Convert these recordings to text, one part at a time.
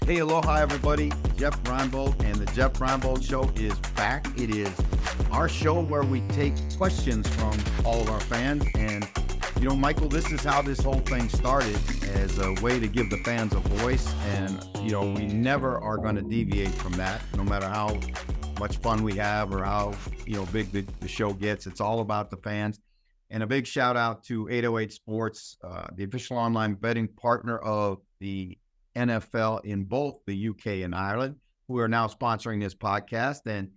Hey, aloha, everybody. Jeff Reinbold and the Jeff Reinbold Show is back. It is our show where we take questions from all of our fans. And, Michael, this is how this whole thing started, as a way to give the fans a voice. And, we never are going to deviate from that, no matter how much fun we have or how, big the show gets. It's all about the fans. And a big shout out to 808 Sports, the official online betting partner of the NFL in both the UK and Ireland, who are now sponsoring this podcast and,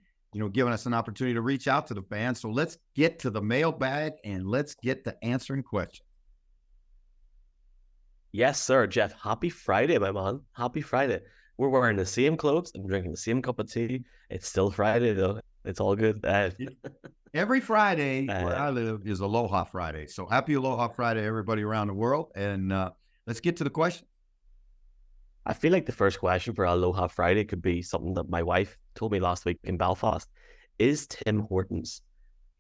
giving us an opportunity to reach out to the fans. So let's get to the mailbag and let's get to answering questions. Yes, sir, Jeff. Happy Friday, my man. Happy Friday. We're wearing the same clothes and drinking the same cup of tea. It's still Friday, though. It's all good. Every Friday where I live is Aloha Friday. So happy Aloha Friday, everybody around the world. And let's get to the question. I feel like the first question for Aloha Friday could be something that my wife told me last week in Belfast. Is Tim Hortons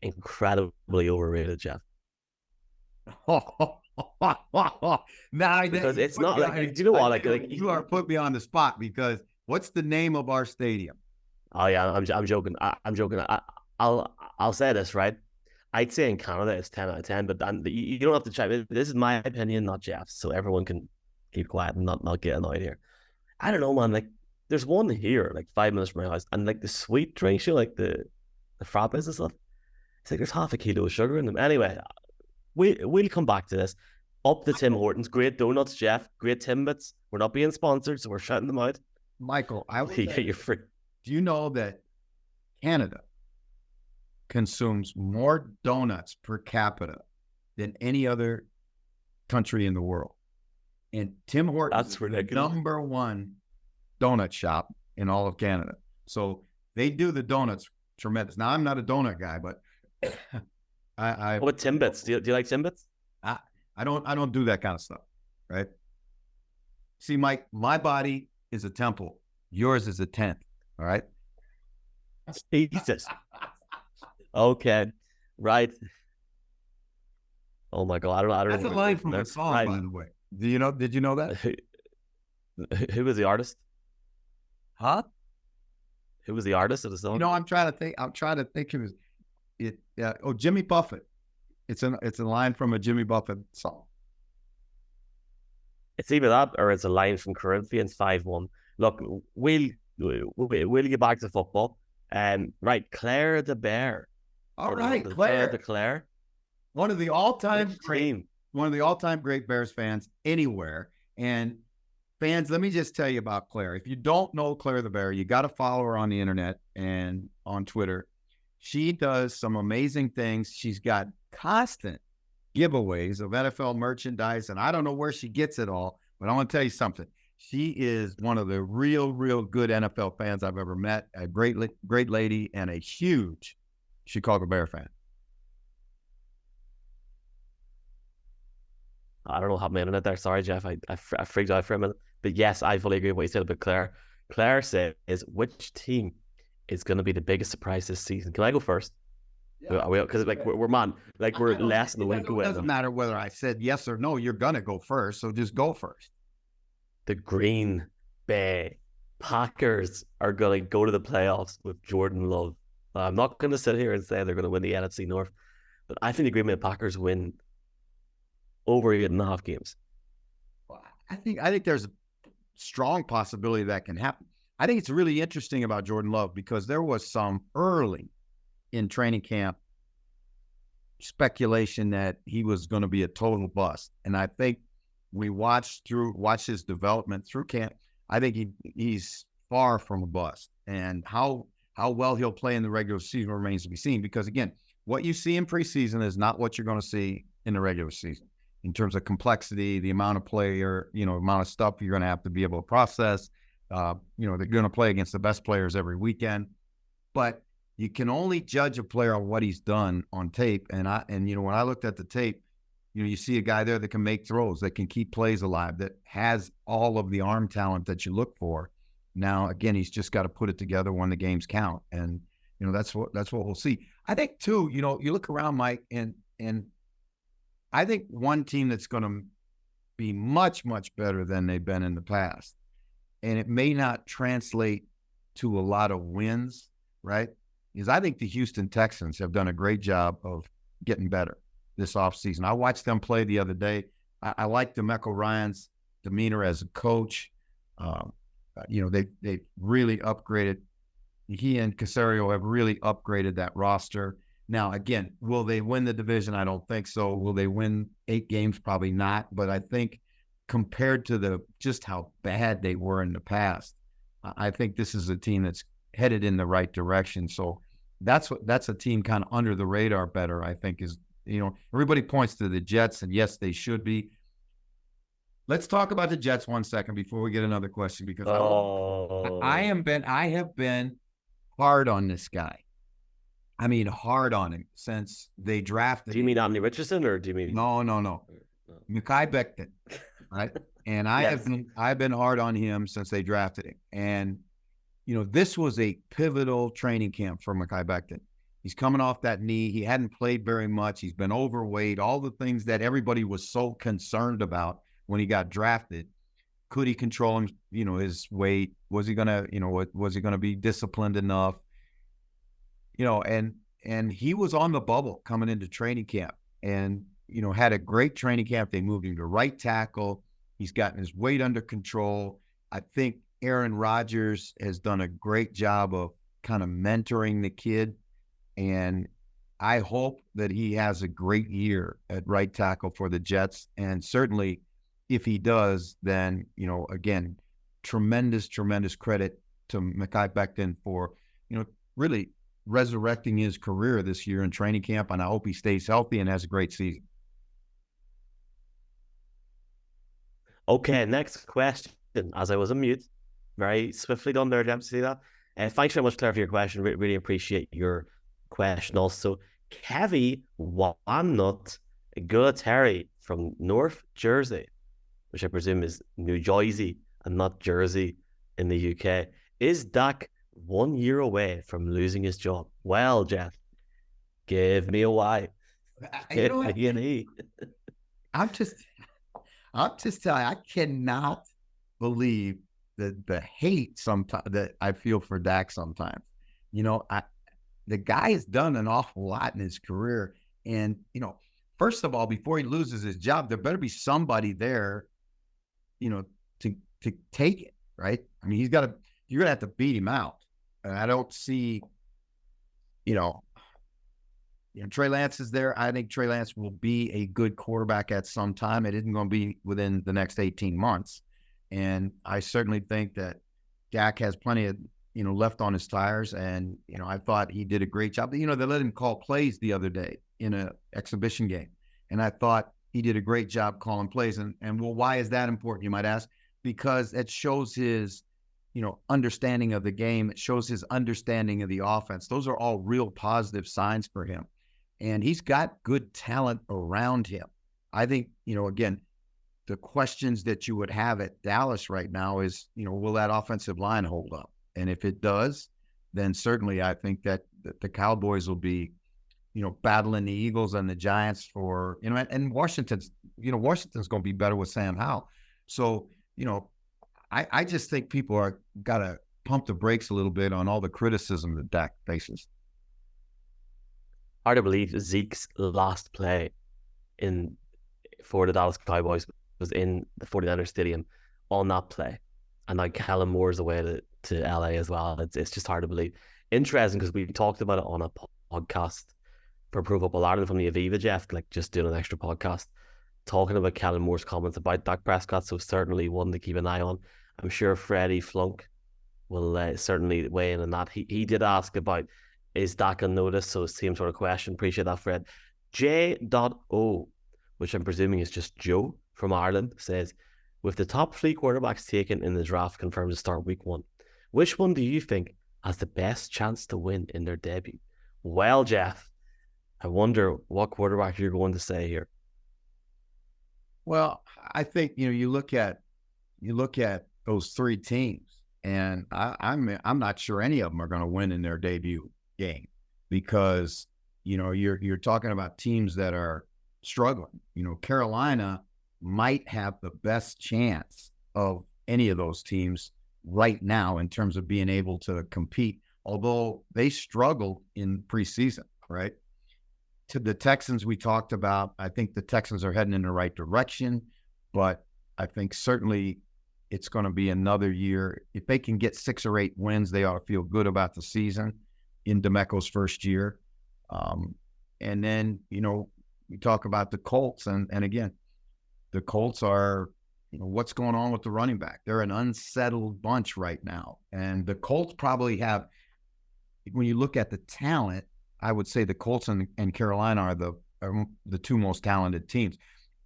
incredibly overrated, Jeff? Because it's not like, do you know what? Like you are put me on the spot, because what's the name of our stadium? Oh yeah, I'm joking. I'm joking. I'll say this, right? I'd say in Canada it's 10 out of 10, but you don't have to check. This is my opinion, not Jeff's, so everyone can keep quiet and not get annoyed here. I don't know, man. Like, there's one here, like 5 minutes from my house, and like the sweet drinks, like the frappes and stuff. It's like there's half a kilo of sugar in them. Anyway, we'll come back to this. Up the Tim Hortons, great donuts, Jeff. Great Timbits. We're not being sponsored, so we're shouting them out. Michael, you're free. Do you know that Canada consumes more donuts per capita than any other country in the world? And Tim Hortons is the number one donut shop in all of Canada. So they do the donuts tremendous. Now, I'm not a donut guy, but What Timbits? Do you like Timbits? I don't do that kind of stuff, right? See, Mike, my body is a temple. Yours is a tent. All right. Jesus. Okay. Right. Oh my God. I don't That's know. a line from a song, right, by the way. Did you know that? Who was the artist? Huh? Who was the artist of the song? I'm trying to think of it. Jimmy Buffett. It's a line from a Jimmy Buffett song. It's either that or it's a line from Corinthians 5:1. Look, we'll get back to football. Right, Claire the Bear. All right, Claire. One of the all-time great Bears fans anywhere. And fans, let me just tell you about Claire. If you don't know Claire the Bear, you got to follow her on the internet and on Twitter. She does some amazing things. She's got constant giveaways of NFL merchandise, and I don't know where she gets it all, but I want to tell you something. She is one of the real good NFL fans I've ever met, a great lady and a huge Chicago Bear fan. I don't know how my internet there. Sorry, Jeff. I freaked out for a minute. But yes, I fully agree with what you said about Claire. Claire says, which team is going to be the biggest surprise this season? Can I go first? Yeah, because we're less than a week away. It doesn't matter whether I said yes or no. You're going to go first, so just go first. The Green Bay Packers are going to go to the playoffs with Jordan Love. I'm not going to sit here and say they're going to win the NFC North, but I think the Green Bay Packers win over 8.5 games. Well, I think there's a strong possibility that can happen. I think it's really interesting about Jordan Love because there was some early in training camp speculation that he was going to be a total bust. And I think we watched his development through camp. I think he's far from a bust. And how well he'll play in the regular season remains to be seen, because again, what you see in preseason is not what you're going to see in the regular season in terms of complexity, the amount of player, amount of stuff you're going to have to be able to process. They're going to play against the best players every weekend, but you can only judge a player on what he's done on tape. And when I looked at the tape, you see a guy there that can make throws, that can keep plays alive, that has all of the arm talent that you look for. Now, again, he's just got to put it together when the games count. And, that's what we'll see. I think too, you look around, Mike, and I think one team that's going to be much, much better than they've been in the past and it may not translate to a lot of wins, right? Because I think the Houston Texans have done a great job of getting better this offseason. I watched them play the other day. I like DeMeco Ryans' demeanor as a coach. They really upgraded. He and Casario have really upgraded that roster. Now, again, will they win the division? I don't think so. Will they win 8 games? Probably not. But I think compared to just how bad they were in the past, I think this is a team that's headed in the right direction. So that's a team kind of under the radar better, I think, is, everybody points to the Jets, and yes, they should be. Let's talk about the Jets 1 second before we get another question, because I have been hard on this guy. I mean, hard on him since they drafted. Do you mean Anthony Richardson, or do you mean? No. Mekhi Becton, right? And I've been hard on him since they drafted him. And, this was a pivotal training camp for Mekhi Becton. He's coming off that knee. He hadn't played very much. He's been overweight, all the things that everybody was so concerned about when he got drafted. Could he control him, his weight? Was he gonna, was he gonna be disciplined enough? And he was on the bubble coming into training camp, and had a great training camp. They moved him to right tackle. He's gotten his weight under control. I think Aaron Rodgers has done a great job of kind of mentoring the kid, and I hope that he has a great year at right tackle for the Jets. And certainly, if he does, then, again, tremendous credit to Mekhi Becton for, really resurrecting his career this year in training camp. And I hope he stays healthy and has a great season. Okay, next question. As I was on mute, very swiftly done there, James. See that? Thanks very much, Claire, for your question. Really appreciate your question. Also, Kevy Walnut Gulateri from North Jersey, which I presume is New Jersey and not Jersey in the UK. Is Dak 1 year away from losing his job? Well, Jeff, give me a Y. Give me an E. I'm just telling you, I cannot believe the hate sometimes that I feel for Dak sometimes. The guy has done an awful lot in his career. And, first of all, before he loses his job, there better be somebody there, to take it, right? I mean, you're going to have to beat him out. And I don't see, Trey Lance is there. I think Trey Lance will be a good quarterback at some time. It isn't going to be within the next 18 months. And I certainly think that Dak has plenty of, left on his tires. And, I thought he did a great job. They let him call plays the other day in an exhibition game. And I thought he did a great job calling plays. And well, why is that important, you might ask? Because it shows his, understanding of the game. It shows his understanding of the offense. Those are all real positive signs for him. And he's got good talent around him. I think, again, the questions that you would have at Dallas right now is, will that offensive line hold up? And if it does, then certainly I think that the Cowboys will be, battling the Eagles and the Giants for, and Washington's going to be better with Sam Howell. So, I just think people are got to pump the brakes a little bit on all the criticism that Dak faces. Hard to believe Zeke's last play for the Dallas Cowboys was in the 49ers stadium on that play. And like Kellen Moore's away to LA as well. It's just hard to believe. Interesting, because we talked about it on a podcast for Pro Football Ireland from the Aviva, Jeff, like just doing an extra podcast talking about Kellen Moore's comments about Dak Prescott. So certainly one to keep an eye on. I'm sure Freddie Flunk will certainly weigh in on that. He did ask about, is Dak on notice? So same sort of question. Appreciate that, Fred. J.O, which I'm presuming is just Joe from Ireland, says, with the top 3 quarterbacks taken in the draft confirmed to start week 1, which one do you think has the best chance to win in their debut? Well, Jeff, I wonder what quarterback you're going to say here. Well, I think, you look at those 3 teams, and I'm not sure any of them are going to win in their debut game, because you're talking about teams that are struggling. Carolina might have the best chance of any of those teams right now in terms of being able to compete, although they struggled in preseason, right? To the Texans we talked about, I think the Texans are heading in the right direction, but I think certainly it's going to be another year. If they can get 6 or 8 wins, they ought to feel good about the season in DeMeco's first year. And then, we talk about the Colts, and again, the Colts are, what's going on with the running back? They're an unsettled bunch right now. And the Colts probably have, when you look at the talent, I would say the Colts and Carolina are the 2 most talented teams.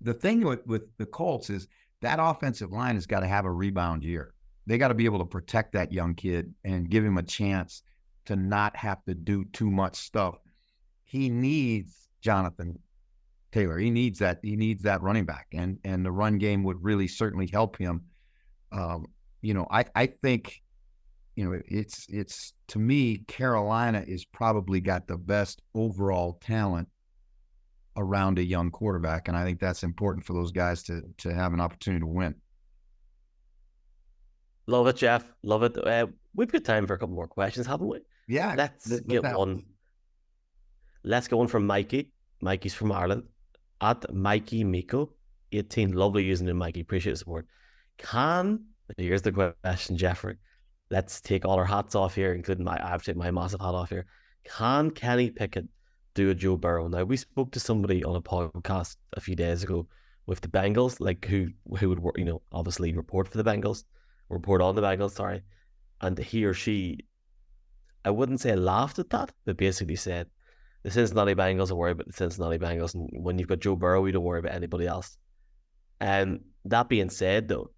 The thing with the Colts is that offensive line has got to have a rebound year. They got to be able to protect that young kid and give him a chance to not have to do too much stuff. He needs Jonathan Taylor. He needs that running back, and the run game would really certainly help him. I think, it's to me, Carolina is probably got the best overall talent around a young quarterback, and I think that's important for those guys to have an opportunity to win. Love it, Jeff. Love it. We've got time for a couple more questions, haven't we? Yeah. Let's get one. Let's go on from Mikey. Mikey's from Ireland. At Mikey Miko 18. Lovely username, Mikey. Appreciate the support. Here's the question, Jeffrey. Let's take all our hats off here, including I have to take my massive hat off here. Can Kenny Pickett do a Joe Burrow? Now, we spoke to somebody on a podcast a few days ago with the Bengals, like who would work, obviously report on the Bengals, sorry. And he or she, I wouldn't say laughed at that, but basically said, the Cincinnati Bengals are worried about the Cincinnati Bengals, and when you've got Joe Burrow, you don't worry about anybody else. And that being said, though,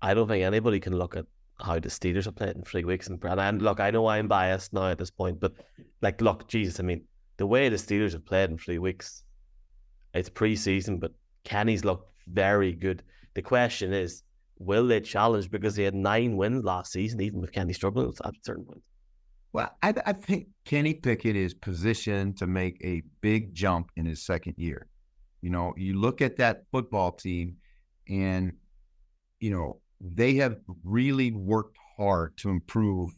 I don't think anybody can look at how the Steelers have played in 3 weeks. And look, I know I'm biased now at this point, but look, Jesus, I mean, the way the Steelers have played in 3 weeks, it's preseason, but Kenny's looked very good. The question is, will they challenge? Because they had 9 wins last season, even with Kenny struggling at certain points. Well, I think Kenny Pickett is positioned to make a big jump in his second year. You look at that football team, and, they have really worked hard to improve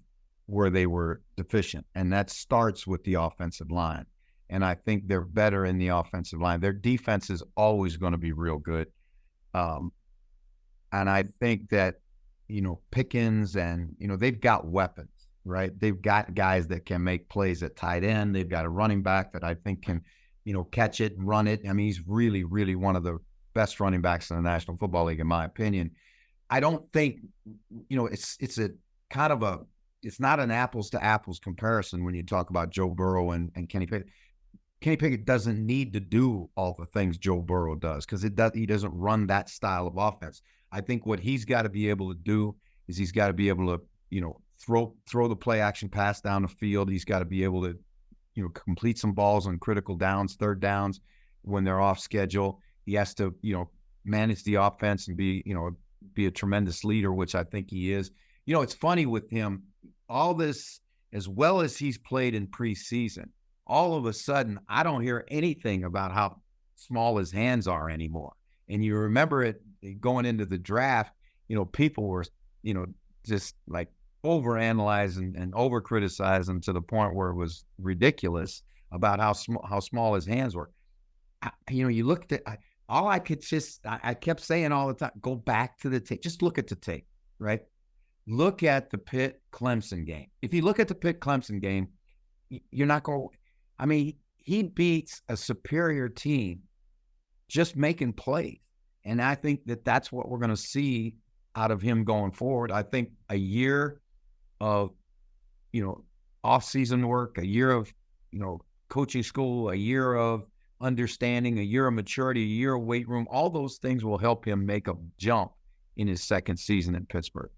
where they were deficient. And that starts with the offensive line. And I think they're better in the offensive line. Their defense is always going to be real good. And I think that, Pickens and, they've got weapons, right? They've got guys that can make plays at tight end. They've got a running back that I think can, catch it and run it. I mean, he's really, really one of the best running backs in the National Football League, in my opinion. I don't think, it's a kind of it's not an apples to apples comparison when you talk about Joe Burrow and Kenny Pickett. Kenny Pickett doesn't need to do all the things Joe Burrow does because he doesn't run that style of offense. I think what he's got to be able to do is he's got to be able to, throw the play action pass down the field. He's got to be able to, complete some balls on critical downs, third downs when they're off schedule. He has to, manage the offense and be a tremendous leader, which I think he is. It's funny with him, all this, as well as he's played in preseason, all of a sudden, I don't hear anything about how small his hands are anymore. And you remember it going into the draft, people were, just like overanalyzing and over-criticizing to the point where it was ridiculous about how small his hands were. You looked at all I kept saying all the time, go back to the tape. Just look at the tape, right? Look at the Pitt-Clemson game. If you look at the Pitt-Clemson game, you're not going to, he beats a superior team just making plays. And I think that's what we're going to see out of him going forward. I think a year of, off-season work, a year of, coaching school, a year of understanding, a year of maturity, a year of weight room, all those things will help him make a jump in his second season in Pittsburgh.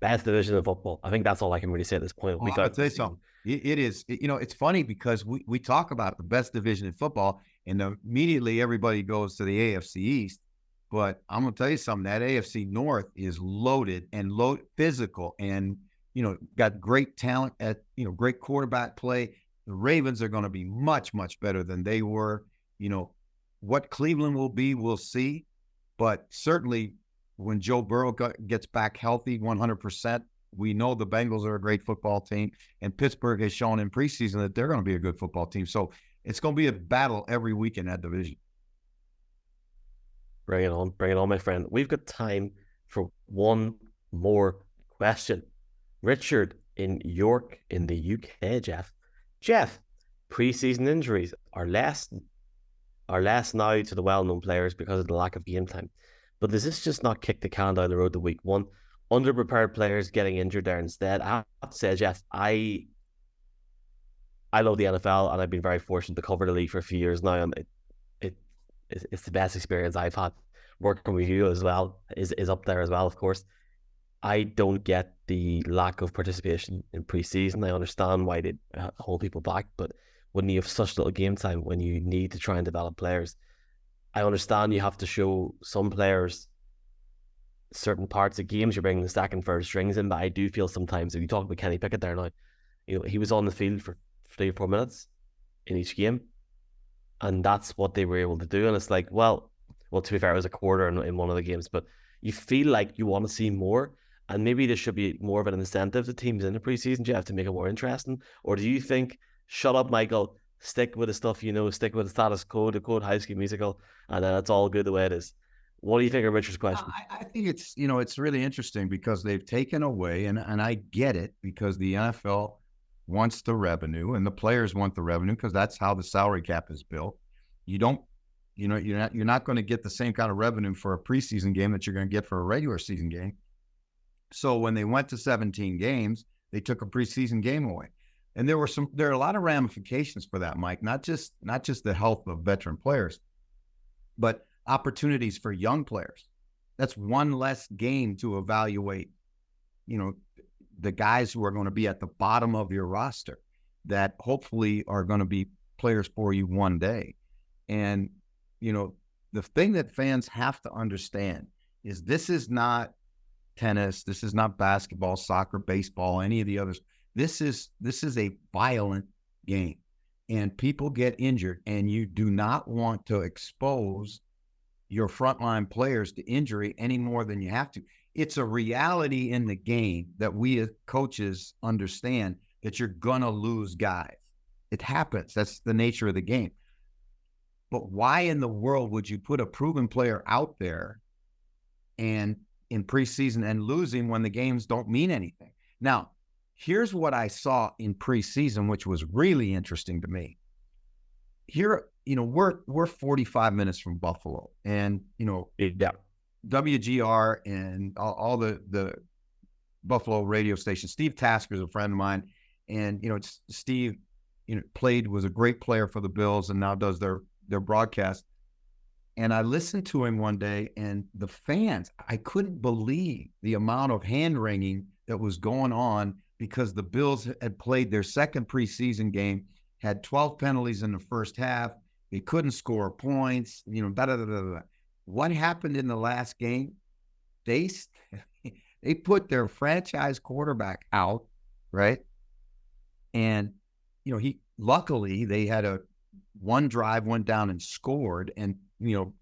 Best division of football. I think that's all I can really say at this point. I'll tell you something. It is, it's funny because we talk about the best division in football and immediately everybody goes to the AFC East. But I'm going to tell you something, that AFC North is loaded and physical and, got great talent at, great quarterback play. The Ravens are going to be much, much better than they were. What Cleveland will be, we'll see. But certainly when Joe Burrow gets back healthy 100%, we know the Bengals are a great football team, and Pittsburgh has shown in preseason that they're going to be a good football team. So it's going to be a battle every week in that division. Bring it on, my friend. We've got time for one more question. Richard in York in the UK, Jeff, preseason injuries are less now to the well-known players because of the lack of game time. But does this just not kick the can down the road to week one? Underprepared players getting injured there instead. I have to say, Jeff, I love the NFL, and I've been very fortunate to cover the league for a few years now, and it's the best experience I've had. Working with you as well is up there as well, of course. I don't get the lack of participation in preseason. I understand why they hold people back, but when you have such little game time, when you need to try and develop players, I understand you have to show some players certain parts of games. You're bringing the second, third strings in, but I do feel sometimes, if you talk about Kenny Pickett there now, he was on the field for 3 or 4 minutes in each game, and that's what they were able to do. And it's like, well, to be fair, it was a quarter in one of the games, but you feel like you want to see more, and maybe there should be more of an incentive to teams in the preseason, Jeff, to make it more interesting. Or do you think, shut up, Michael, stick with the stuff stick with the status quo, the quote High School Musical, and then it's all good the way it is? What do you think of Richard's question? I think it's really interesting because they've taken away, and I get it, because the NFL wants the revenue and the players want the revenue because that's how the salary cap is built. You're not going to get the same kind of revenue for a preseason game that you're going to get for a regular season game. So when they went to 17 games, they took a preseason game away. And there are a lot of ramifications for that, Mike, not just the health of veteran players, but opportunities for young players. That's one less game to evaluate, the guys who are going to be at the bottom of your roster that hopefully are going to be players for you one day. And, the thing that fans have to understand is this is not tennis. This is not basketball, soccer, baseball, any of the others. This is a violent game, and people get injured, and you do not want to expose your frontline players to injury any more than you have to. It's a reality in the game that we as coaches understand that you're going to lose guys. It happens. That's the nature of the game. But why in the world would you put a proven player out there and in preseason and losing when the games don't mean anything? Now, here's what I saw in preseason, which was really interesting to me. Here, we're 45 minutes from Buffalo, and WGR and all the Buffalo radio stations. Steve Tasker is a friend of mine, and Steve, was a great player for the Bills, and now does their broadcast. And I listened to him one day, and the fans, I couldn't believe the amount of hand wringing that was going on because the Bills had played their second preseason game, had 12 penalties in the first half. They couldn't score points, What happened in the last game? They put their franchise quarterback out, right? And, luckily they had one drive, went down and scored and,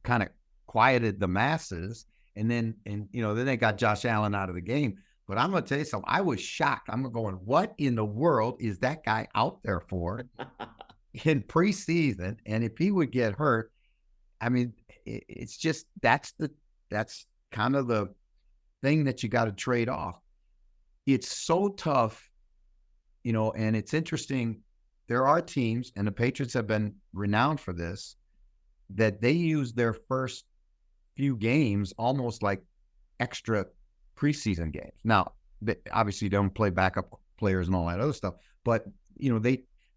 kind of quieted the masses. And then they got Josh Allen out of the game. But I'm going to tell you something. I was shocked. I'm going, what in the world is that guy out there for in preseason? And if he would get hurt, I mean, it's just, that's kind of the thing that you got to trade off. It's so tough, and it's interesting. There are teams, and the Patriots have been renowned for this, that they use their first few games almost like extra preseason games. Now, they obviously don't play backup players and all that other stuff, but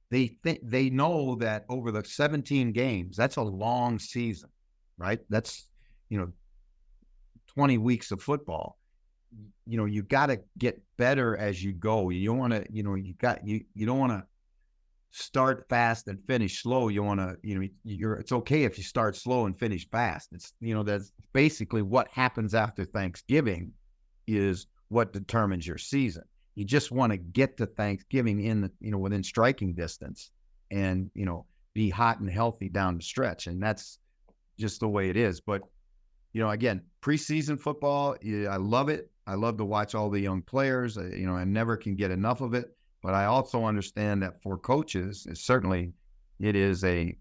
they know that over the 17 games, that's a long season, right? That's 20 weeks of football. You got to get better as you go. You don't want to, you don't want to start fast and finish slow. You want to, it's okay if you start slow and finish fast. It's, that's basically what happens after Thanksgiving is what determines your season. You just want to get to Thanksgiving in the, within striking distance and, be hot and healthy down the stretch. And that's just the way it is. But, again, preseason football, I love it. I love to watch all the young players. I never can get enough of it. But I also understand that for coaches, it is a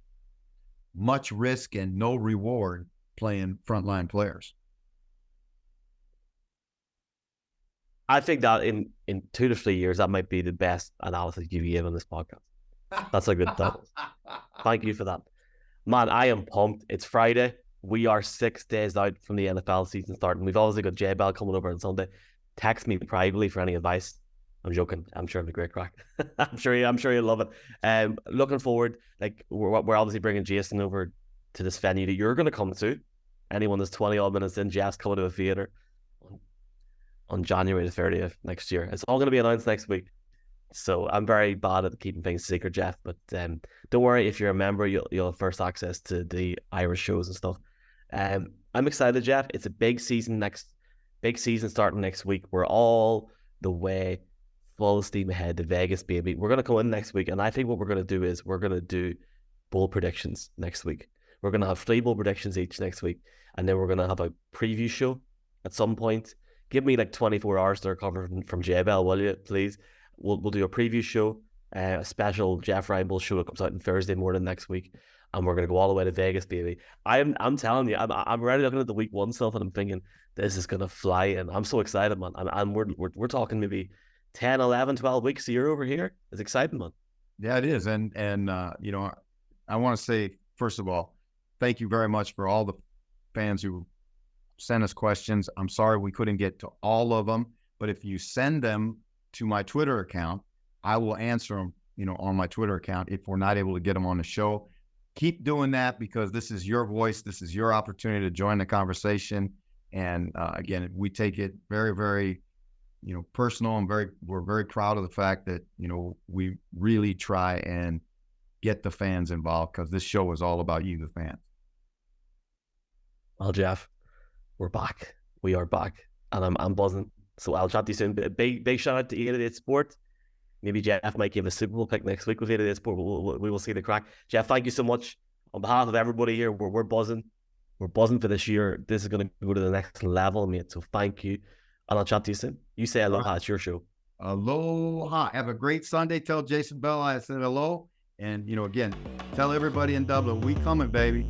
much risk and no reward playing frontline players. I think that in 2 to 3 years, that might be the best analysis you give on this podcast. That's a good thought. Thank you for that. Man, I am pumped. It's Friday. We are 6 days out from the NFL season starting. We've obviously got J Bell coming over on Sunday. Text me privately for any advice. I'm joking. I'm sure it'll be great crack. I'm sure you'll love it. Looking forward. Like we're obviously bringing Jason over to this venue that you're going to come to. Anyone that's 20 odd minutes in, Jeff's coming to a theater on January the 30th next year. It's all going to be announced next week. So I'm very bad at keeping things secret, Jeff. But don't worry, if you're a member, you'll have first access to the Irish shows and stuff. I'm excited, Jeff. It's a big season starting next week. We're all the way full steam ahead to Vegas, baby. We're going to go in next week, and I think what we're going to do is we're going to do bowl predictions next week. We're going to have 3 bowl predictions each next week, and then we're going to have a preview show at some point. Give me like 24 hours to recover from J-Bell, will you, please? We'll do a preview show, a special Jeff Reinbold show that comes out on Thursday morning next week, and we're going to go all the way to Vegas, baby. I'm telling you, I'm already looking at the week 1 stuff, and I'm thinking, this is going to fly, and I'm so excited, man. And we're talking maybe 10, 11, 12 weeks a year over here. It's exciting, man. Yeah, it is. And I want to say, first of all, thank you very much for all the fans who sent us questions. I'm sorry we couldn't get to all of them, but if you send them to my Twitter account, I will answer them, on my Twitter account if we're not able to get them on the show. Keep doing that because this is your voice. This is your opportunity to join the conversation. And again, we take it very, very, personal, and we're very proud of the fact that, we really try and get the fans involved because this show is all about you, the fans. Well, Jeff, we're back. We are back, and I'm buzzing. So I'll chat to you soon. Big shout out to 888 Sport. Maybe Jeff might give a Super Bowl pick next week with 888 Sport. We will see the crack. Jeff, thank you so much. On behalf of everybody here, we're buzzing. We're buzzing for this year. This is going to go to the next level, mate. So thank you. And I'll chat to you soon. You say aloha. It's your show. Aloha. Have a great Sunday. Tell Jason Bell I said hello. And, again, tell everybody in Dublin, we coming, baby.